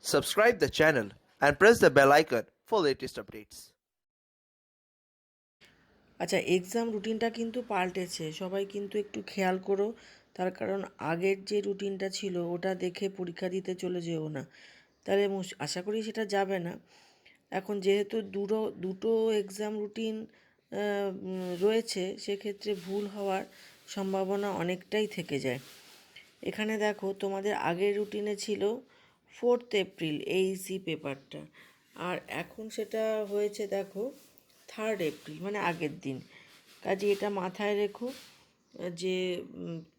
Subscribe the channel and press the bell icon for latest updates. আচ্ছা, exam রুটিনটা কিন্তু পাল্টেছে, সবাই কিন্তু একটু খেয়াল করো। তার কারণ আগের যে রুটিনটা ছিল ওটা দেখে পরীক্ষা দিতে চলে যেও না, তাহলে আশা করি সেটা যাবে না। এখন যেহেতু দুটো এক্সাম রুটিন রয়েছে, সেক্ষেত্রে ভুল হওয়ার সম্ভাবনা অনেকটাই থেকে যায়। এখানে দেখো, তোমাদের আগের রুটিনে ছিল 4 এপ্রিল এইসি পেপারটা, আর এখন সেটা হয়েছে দেখো 3 এপ্রিল, মানে আগের দিন। কাজে এটা মাথায় রেখো যে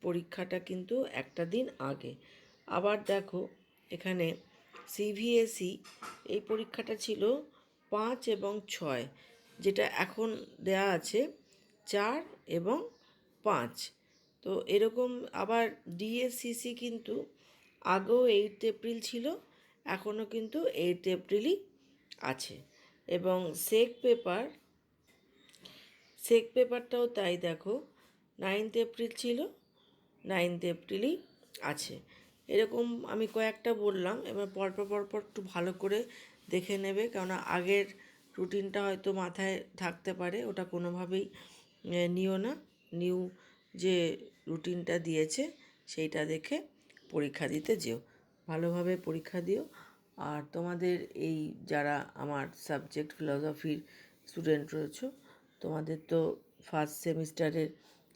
পরীক্ষাটা কিন্তু একটা দিন আগে। আবার দেখো, এখানে সিভিএসই এই পরীক্ষাটা ছিল 5 এবং 6, যেটা এখন দেয়া আছে 4 এবং 5। তো এরকম আবার ডিএসসিসি কিন্তু আগেও 8 এপ্রিল ছিল, এখনও কিন্তু 8 এপ্রিলই আছে। এবং সেক পেপারটাও তাই, দেখো 9 এপ্রিল ছিল, 9 এপ্রিলই আছে। এরকম আমি কয়েকটা বললাম, এবার পরপর একটু ভালো করে দেখে নেবে, কেননা আগের রুটিনটা হয়তো মাথায় থাকতে পারে, ওটা কোনোভাবেই নিও না। নিউ যে রুটিনটা দিয়েছে সেইটা দেখে পরীক্ষা দিতে যেও, ভালোভাবে পরীক্ষা দিও। আর তোমাদের এই যারা আমার সাবজেক্ট ফিলসফির স্টুডেন্ট রয়েছে, তোমাদের তো ফার্স্ট সেমিস্টারের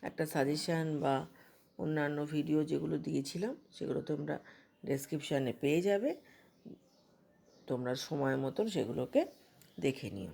একটা সাজেশান বা অন্যান্য ভিডিও যেগুলো দিয়েছিলাম সেগুলো তোমরা ডেসক্রিপশানে পেয়ে যাবে। তোমরা সময় মতন সেগুলোকে দেখে নিও।